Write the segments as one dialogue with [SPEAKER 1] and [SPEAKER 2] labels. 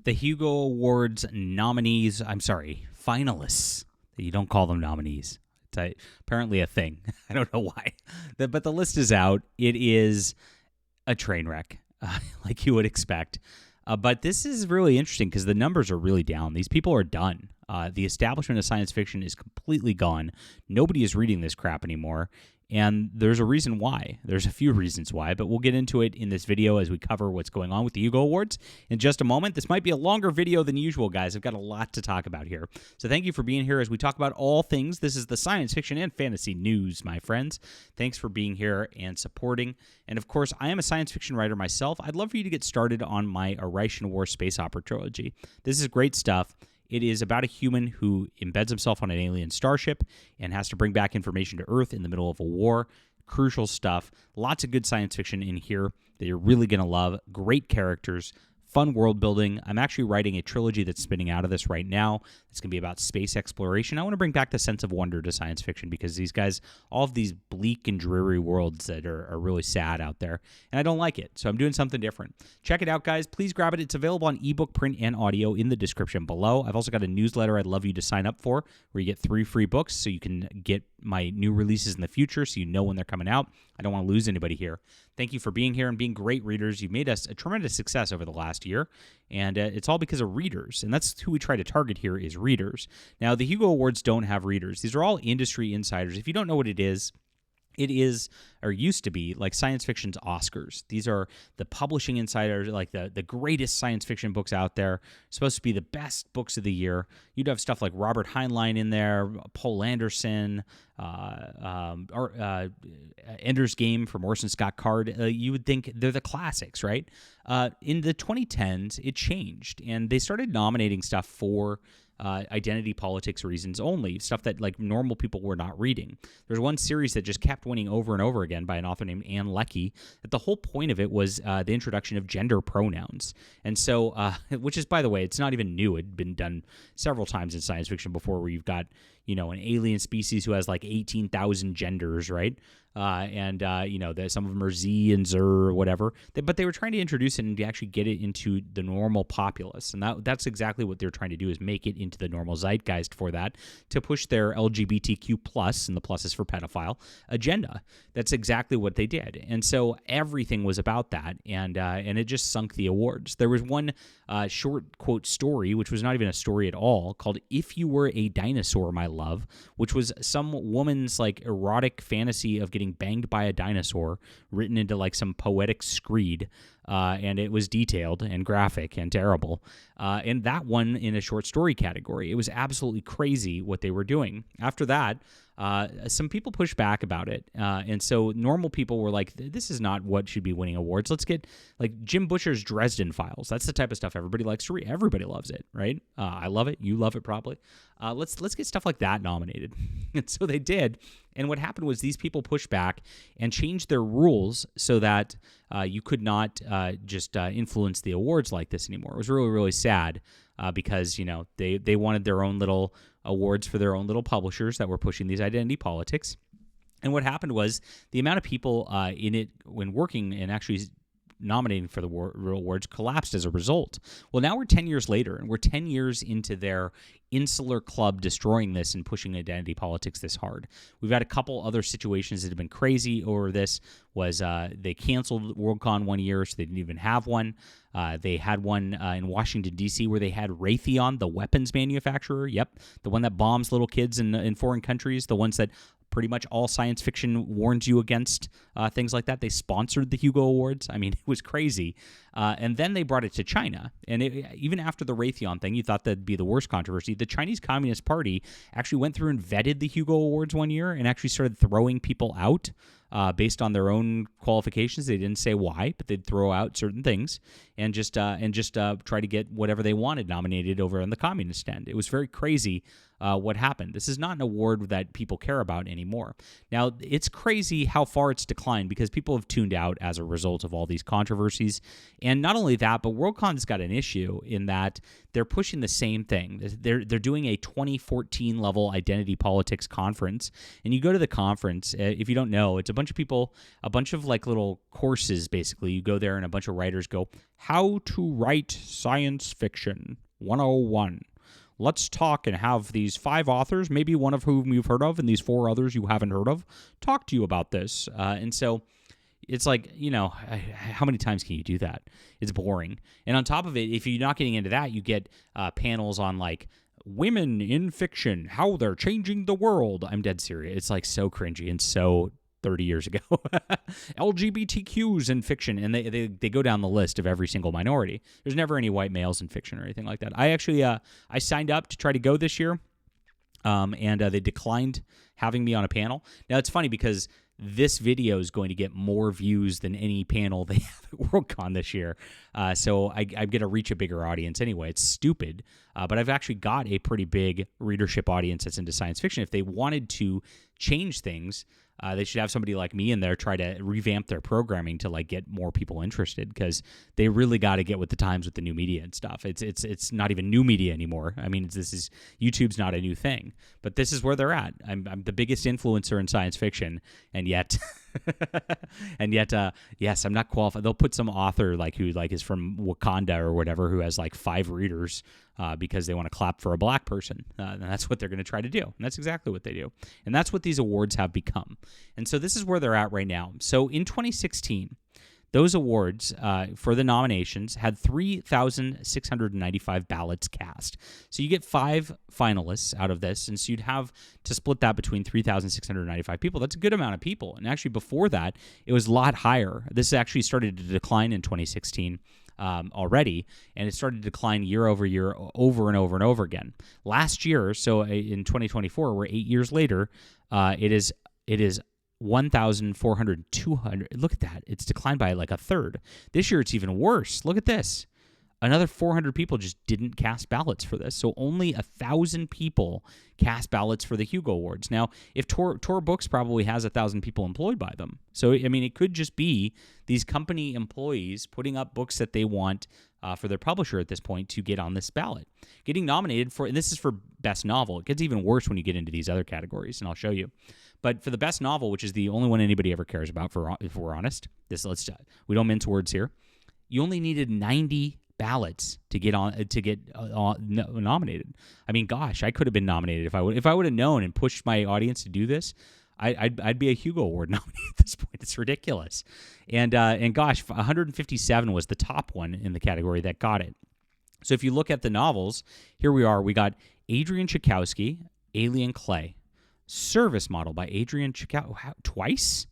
[SPEAKER 1] The Hugo Awards nominees, finalists. You don't call them nominees. It's apparently a thing. I don't know why. But the list is out. It is a train wreck, like you would expect. But this is really interesting because the numbers are really down. These people are done. The establishment of science fiction is completely gone. Nobody is reading this crap anymore. And there's a reason why. There's a few reasons why, but we'll get into it in this video as we cover what's going on with the Hugo Awards in just a moment. This might be a longer video than usual, guys. I've got a lot to talk about here. So thank you for being here as we talk about all things. This is the science fiction and fantasy news, my friends. Thanks for being here and supporting. And of course, I am a science fiction writer myself. I'd love for you to get started on my Arroz War space opera trilogy. This is great stuff. It is about a human who embeds himself on an alien starship and has to bring back information to Earth in the middle of a war. Crucial stuff. Lots of good science fiction in here that you're really going to love. Great characters. Fun world building. I'm actually writing a trilogy that's spinning out of this right now. It's going to be about space exploration. I want to bring back the sense of wonder to science fiction because these guys, all of these bleak and dreary worlds that are really sad out there, and I don't like it. So I'm doing something different. Check it out, guys. Please grab it. It's available on ebook, print, and audio in the description below. I've also got a newsletter I'd love you to sign up for where you get 3 free books so you can get my new releases in the future so you know when they're coming out. I don't want to lose anybody here. Thank you for being here and being great readers. You've made us a tremendous success over the last year, and it's all because of readers, and that's who we try to target here is readers. Now, the Hugo Awards don't have readers. These are all industry insiders. If you don't know what it is, or used to be, like science fiction's Oscars. These are the publishing insiders, like the greatest science fiction books out there, supposed to be the best books of the year. You'd have stuff like Robert Heinlein in there, Poul Anderson, Ender's Game from Orson Scott Card. You would think they're the classics, right? In the 2010s, it changed, and they started nominating stuff for identity politics reasons only, stuff that like normal people were not reading. There's one series that just kept winning over and over again by an author named Anne Leckie, that the whole point of it was the introduction of gender pronouns. And so, which is, by the way, it's not even new. It had been done several times in science fiction before where you've got, an alien species who has like 18,000 genders, right? Some of them are Z and Zer or whatever. But they were trying to introduce it and to actually get it into the normal populace. And that's exactly what they're trying to do, is make it into the normal zeitgeist for that, to push their LGBTQ+, and the plus is for pedophile, agenda. That's exactly what they did. And so everything was about that, and it just sunk the awards. There was one short quote story, which was not even a story at all, called "If You Were a Dinosaur, My Love," which was some woman's like erotic fantasy of getting banged by a dinosaur written into like some poetic screed, and it was detailed and graphic and terrible, and that one in a short story category. It was absolutely crazy what they were doing. After that, some people pushed back about it, and so normal people were like, this is not what should be winning awards. Let's get like Jim Butcher's Dresden Files. That's the type of stuff everybody likes to read. Everybody loves it, right? I love it. You love it probably. Let's get stuff like that nominated. And so they did. And what happened was these people pushed back and changed their rules so that you could not just influence the awards like this anymore. It was really, really sad because, they wanted their own little awards for their own little publishers that were pushing these identity politics. And what happened was the amount of people in it when working and actually nominating for the real awards collapsed as a result. Well, now we're 10 years later, and we're 10 years into their insular club destroying this and pushing identity politics this hard. We've had a couple other situations that have been crazy over this. They canceled WorldCon 1 year, so they didn't even have one. They had one in Washington, D.C., where they had Raytheon, the weapons manufacturer. Yep, the one that bombs little kids in foreign countries, the ones that pretty much all science fiction warns you against, things like that. They sponsored the Hugo Awards. I mean, it was crazy. And then they brought it to China. And even after the Raytheon thing, you thought that'd be the worst controversy. The Chinese Communist Party actually went through and vetted the Hugo Awards 1 year and actually started throwing people out based on their own qualifications. They didn't say why, but they'd throw out certain things and just try to get whatever they wanted nominated over on the communist end. It was very crazy what happened. This is not an award that people care about anymore. Now, it's crazy how far it's declined because people have tuned out as a result of all these controversies, And not only that, but WorldCon's got an issue in that they're pushing the same thing. They're doing a 2014 level identity politics conference, and you go to the conference. If you don't know, it's a bunch of people, a bunch of like little courses. Basically, you go there, and a bunch of writers go, "How to write science fiction 101." Let's talk and have these 5 authors, maybe one of whom you've heard of, and these 4 others you haven't heard of, talk to you about this. And so it's like, how many times can you do that? It's boring. And on top of it, if you're not getting into that, you get panels on like women in fiction, how they're changing the world. I'm dead serious. It's like so cringy and so 30 years ago. LGBTQs in fiction, and they go down the list of every single minority. There's never any white males in fiction or anything like that. I actually I signed up to try to go this year, and they declined having me on a panel. Now it's funny because this video is going to get more views than any panel they have at WorldCon this year. So I'm going to reach a bigger audience anyway. It's stupid, but I've actually got a pretty big readership audience that's into science fiction. If they wanted to change things, they should have somebody like me in there try to revamp their programming to like get more people interested, because they really got to get with the times with the new media and stuff. It's not even new media anymore. I mean, YouTube's not a new thing, but this is where they're at. I'm the biggest influencer in science fiction, and yet yes, I'm not qualified. They'll put some author who is from Wakanda or whatever, who has like 5 readers because they want to clap for a black person. And that's what they're going to try to do. And that's exactly what they do. And that's what these awards have become. And so this is where they're at right now. So in 2016, those awards for the nominations had 3,695 ballots cast. So you get 5 finalists out of this, and so you'd have to split that between 3,695 people. That's a good amount of people. And actually before that, it was a lot higher. This actually started to decline in 2016 already, and it started to decline year over year, over and over and over again. Last year, so in 2024, we're 8 years later, it is 1,400, 200. Look at that. It's declined by like a third. This year, it's even worse. Look at this. Another 400 people just didn't cast ballots for this. So only 1,000 people cast ballots for the Hugo Awards. Now, if Tor Books probably has 1,000 people employed by them. So, I mean, it could just be these company employees putting up books that they want for their publisher at this point to get on this ballot. Getting nominated for, and this is for Best Novel. It gets even worse when you get into these other categories, and I'll show you. But for the Best Novel, which is the only one anybody ever cares about, if we're honest, we don't mince words here. You only needed 90 ballots to get nominated. I mean, gosh, I could have been nominated if I would have known and pushed my audience to do this. I'd be a Hugo Award nominee at this point. It's ridiculous. And gosh, 157 was the top one in the category that got it. So if you look at the novels, here we are. We got Adrian Tchaikovsky, Alien Clay. Service Model by Adrian Tchaikovsky. Twice?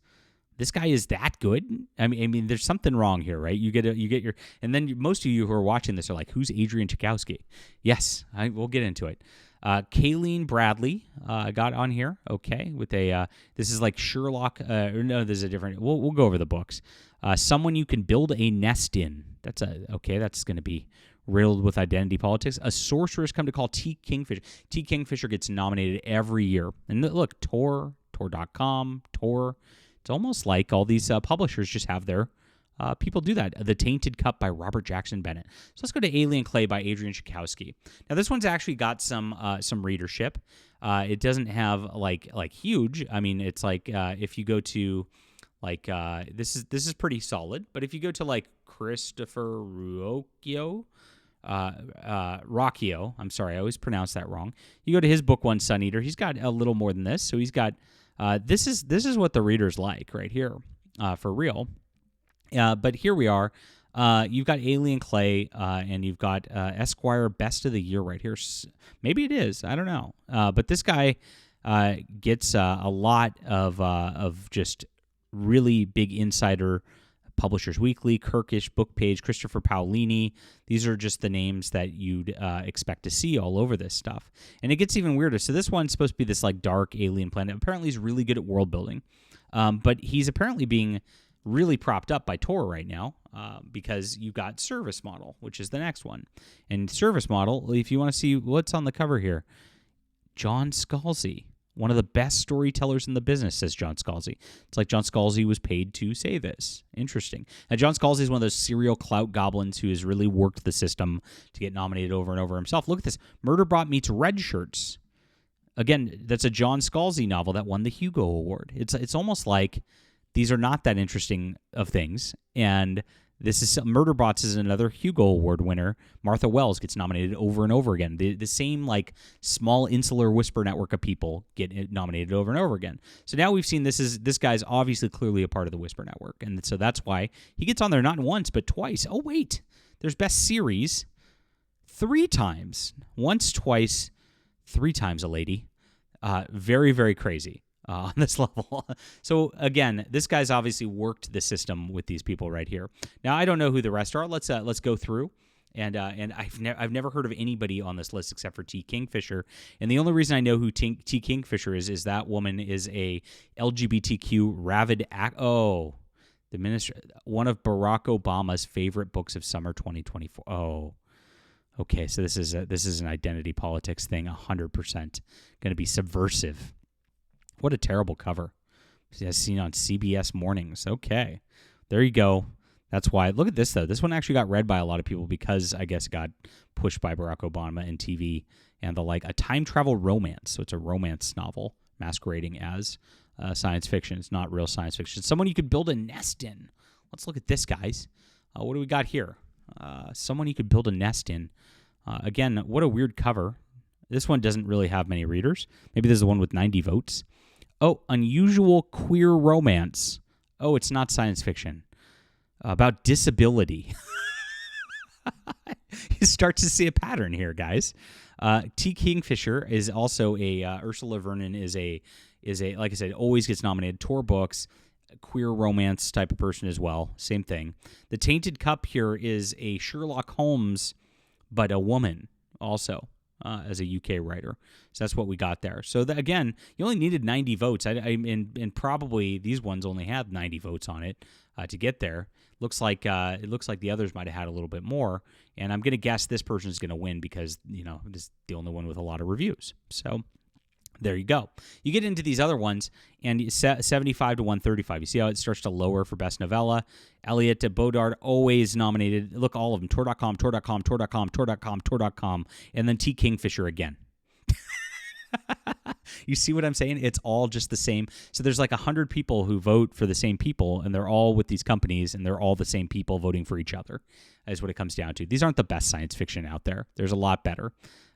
[SPEAKER 1] This guy is that good? I mean, there's something wrong here, right? You get your, and then most of you who are watching this are like, "Who's Adrian Tchaikovsky?" Yes, we'll get into it. Kayleen Bradley got on here, okay, with a this is like Sherlock. No, there's a different. We'll go over the books. Someone you can build a nest in. That's going to be riddled with identity politics. A Sorcerer's Come to Call T. Kingfisher. T. Kingfisher gets nominated every year. And look, Tor.com, Tor. It's almost like all these publishers just have their people do that. The Tainted Cup by Robert Jackson Bennett. So let's go to Alien Clay by Adrian Tchaikovsky. Now this one's actually got some readership. It doesn't have like huge. I mean, it's like if you go to like this is pretty solid. But if you go to like Christopher Rocchio, I'm sorry, I always pronounce that wrong. You go to his book One Sun Eater. He's got a little more than this. So he's got this is what the readers like right here for real. But here we are. You've got Alien Clay, and you've got Esquire Best of the Year right here. Maybe it is. I don't know. But this guy gets a lot of just really big insider. Publishers Weekly, Kirkish, Book Page, Christopher Paolini. These are just the names that you'd expect to see all over this stuff. And it gets even weirder. So this one's supposed to be this like dark alien planet. Apparently he's really good at world building. But he's apparently being really propped up by Tor right now because you've got Service Model, which is the next one. And Service Model, if you want to see what's on the cover here, John Scalzi. One of the best storytellers in the business, says John Scalzi. It's like John Scalzi was paid to say this. Interesting. Now, John Scalzi is one of those serial clout goblins who has really worked the system to get nominated over and over himself. Look at this. Murderbot meets Red Shirts. Again, that's a John Scalzi novel that won the Hugo Award. It's almost like these are not that interesting of things, and this is Murderbots is another Hugo Award winner. Martha Wells gets nominated over and over again. The same like small insular whisper network of people get nominated over and over again. So now we've seen this guy's obviously clearly a part of the Whisper Network, and so that's why he gets on there not once but twice. Oh wait, there's best series 3 times, once, twice, 3 times. A lady, very very crazy. On this level. So again, this guy's obviously worked the system with these people right here. Now I don't know who the rest are. Let's go through, and I've never heard of anybody on this list except for T. Kingfisher. And the only reason I know who T. Kingfisher is that woman is a LGBTQ rabid the minister, one of Barack Obama's favorite books of summer 2024. Oh. Okay, so this is an identity politics thing, 100% going to be subversive. What a terrible cover. As seen on CBS Mornings. Okay. There you go. That's why. Look at this, though. This one actually got read by a lot of people because, I guess, it got pushed by Barack Obama in TV and the like. A time travel romance. So it's a romance novel masquerading as science fiction. It's not real science fiction. It's someone you could build a nest in. Let's look at this, guys. What do we got here? Someone you could build a nest in. Again, what a weird cover. This one doesn't really have many readers. Maybe this is the one with 90 votes. Oh, unusual queer romance. Oh, it's not science fiction. About disability. You start to see a pattern here, guys. T. Kingfisher is also a Ursula Vernon is a like I said, always gets nominated. Tor Books, queer romance type of person as well. Same thing. The Tainted Cup here is a Sherlock Holmes, but a woman also. As a UK writer. So that's what we got there. So again, you only needed 90 votes. And probably these ones only had 90 votes on it to get there. Looks like the others might have had a little bit more. And I'm going to guess this person is going to win because, this is the only one with a lot of reviews. So there you go. You get into these other ones, and 75 to 135. You see how it starts to lower for Best Novella? Elliot to Bodard, always nominated. Look, all of them. Tor.com, Tor.com, Tor.com, Tor.com, Tor.com, and then T. Kingfisher again. You see what I'm saying? It's all just the same. So there's like 100 people who vote for the same people, and they're all with these companies, and they're all the same people voting for each other, is what it comes down to. These aren't the best science fiction out there. There's a lot better.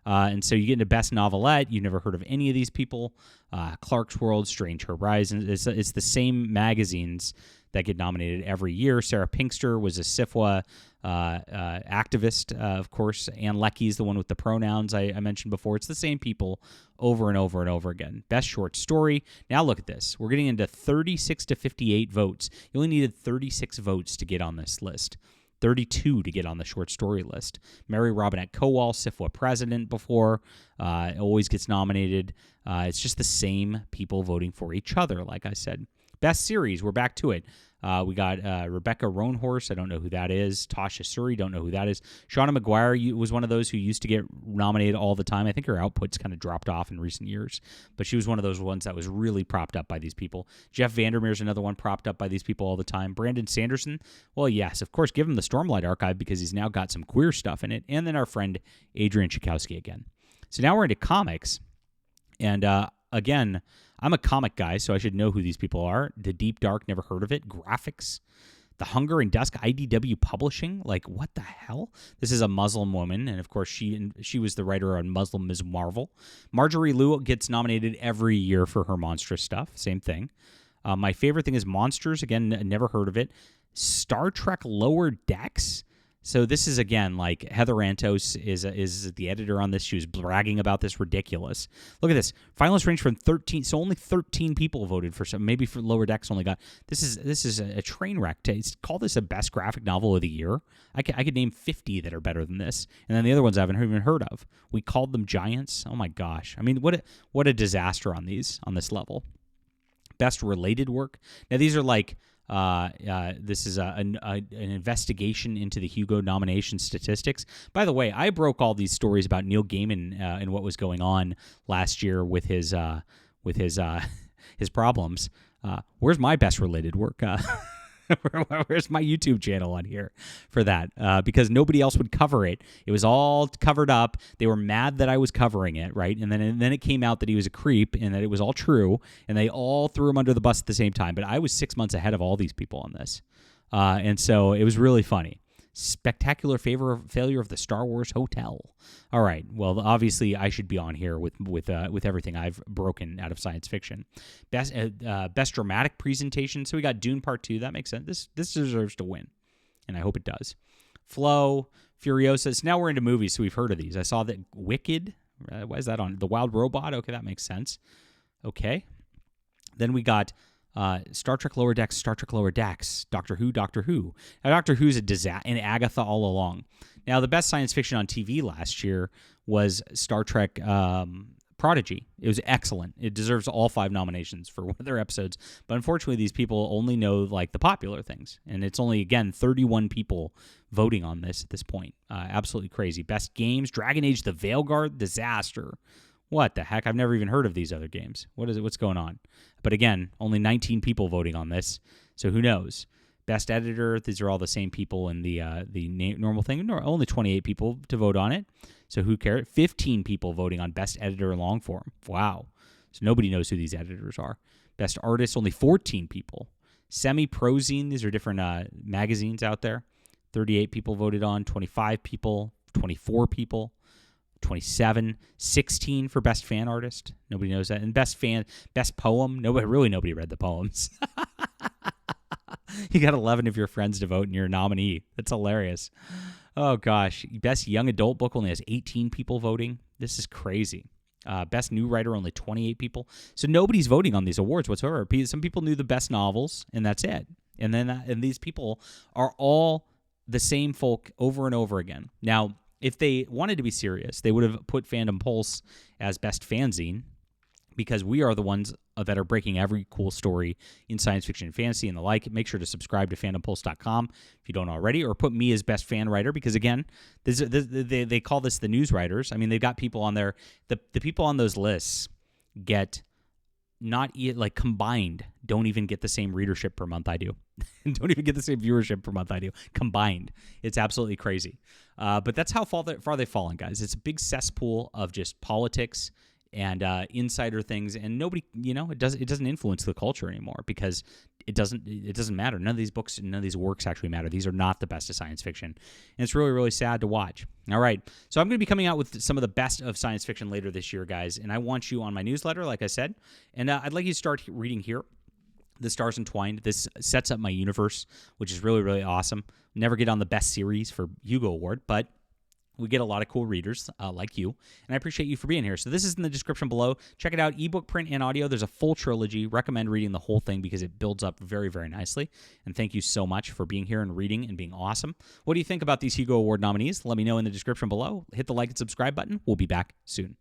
[SPEAKER 1] And so you get into Best Novelette. You've never heard of any of these people. Clark's World, Strange Horizons. It's the same magazines that get nominated every year. Sarah Pinkster was a SIFWA activist, of course. Ann Lecky's the one with the pronouns I mentioned before. It's the same people over and over and over again. Best Short Story. Now look at this. We're getting into 36 to 58 votes. You only needed 36 votes to get on this list. 32 to get on the short story list. Mary Robinette Kowal, SIFWA president before, always gets nominated. It's just the same people voting for each other, like I said. Best series, we're back to it. We got Rebecca Roanhorse. I don't know who that is. Tasha Suri, don't know who that is. Shauna McGuire was one of those who used to get nominated all the time. I think her output's kind of dropped off in recent years, but she was one of those ones that was really propped up by these people. Jeff Vandermeer's another one propped up by these people all the time. Brandon Sanderson, well, yes, of course, give him the Stormlight Archive because he's now got some queer stuff in it. And then our friend Adrian Tchaikovsky again. So now we're into comics. And again, I'm a comic guy, so I should know who these people are. The Deep Dark, never heard of it. Graphics. The Hunger and Dusk, IDW Publishing. Like, what the hell? This is a Muslim woman, and of course, she was the writer on Muslim Ms. Marvel. Marjorie Liu gets nominated every year for her monstrous stuff. Same thing. My favorite thing is Monsters. Again, never heard of it. Star Trek Lower Decks. So this is, again, like Heather Antos is the editor on this. She was bragging about this. Ridiculous. Look at this. Finalists range from 13. So only 13 people voted for some. Maybe for Lower Decks only got. This is a train wreck. Call this a best graphic novel of the year. I could name 50 that are better than this. And then the other ones I haven't even heard of. We called them giants. Oh, my gosh. I mean, what a disaster on this level. Best related work. Now, these are like... this is an investigation into the Hugo nomination statistics. By the way, I broke all these stories about Neil Gaiman and what was going on last year with his with his his problems. Where's my best related work? Where's my YouTube channel on here for that? Because nobody else would cover it. It was all covered up. They were mad that I was covering it, right? And then it came out that he was a creep and that it was all true, and they all threw him under the bus at the same time. But I was 6 months ahead of all these people on this. And so it was really funny. Spectacular failure of the Star Wars Hotel. All right. Well, obviously, I should be on here with everything I've broken out of science fiction. Best dramatic presentation. So we got Dune Part 2. That makes sense. This deserves to win, and I hope it does. Flow, Furiosa. So now we're into movies, so we've heard of these. I saw that Wicked. Why is that on? The Wild Robot. Okay, that makes sense. Okay. Then we got Star Trek Lower Decks, Star Trek Lower Decks, Doctor Who. Now, Doctor Who's a disaster, and Agatha all along. Now, the best science fiction on TV last year was Star Trek Prodigy. It was excellent. It deserves all 5 nominations for one of their episodes. But unfortunately, these people only know like the popular things, and it's only, again, 31 people voting on this at this point. Absolutely crazy. Best games, Dragon Age: The Veilguard, disaster. What the heck? I've never even heard of these other games. What is it? What's going on? But again, only 19 people voting on this, so who knows? Best editor, these are all the same people in the normal thing. No, only 28 people to vote on it, so who cares? 15 people voting on best editor long form. Wow. So nobody knows who these editors are. Best artist, only 14 people. Semi-Prozine, these are different magazines out there. 38 people voted on, 25 people, 24 people. 27, 16 for best fan artist. Nobody knows that. And best poem. Nobody read the poems. You got 11 of your friends to vote and you're a nominee. That's hilarious. Oh gosh. Best young adult book only has 18 people voting. This is crazy. Best new writer, only 28 people. So nobody's voting on these awards whatsoever. Some people knew the best novels, and that's it. And then and these people are all the same folk over and over again. Now, if they wanted to be serious, they would have put Fandom Pulse as best fanzine, because we are the ones that are breaking every cool story in science fiction and fantasy and the like. Make sure to subscribe to fandompulse.com if you don't already, or put me as best fan writer, because, again, they call this the news writers. I mean, they've got people on there. The people on those lists get not like combined, don't even get the same readership per month I do. Don't even get the same viewership per month I do. Combined. It's absolutely crazy. But that's how far they've fallen, guys. It's a big cesspool of just politics and insider things, and nobody, it doesn't influence the culture anymore, because it doesn't matter. None of these books, none of these works actually matter. These are not the best of science fiction, and it's really, really sad to watch. All right, so I'm going to be coming out with some of the best of science fiction later this year, guys, and I want you on my newsletter, like I said, and I'd like you to start reading here. The Stars Entwined. This sets up my universe, which is really, really awesome. Never get on the best series for Hugo Award, but we get a lot of cool readers like you, and I appreciate you for being here. So this is in the description below. Check it out, ebook, print, and audio. There's a full trilogy. Recommend reading the whole thing because it builds up very, very nicely. And thank you so much for being here and reading and being awesome. What do you think about these Hugo Award nominees? Let me know in the description below. Hit the like and subscribe button. We'll be back soon.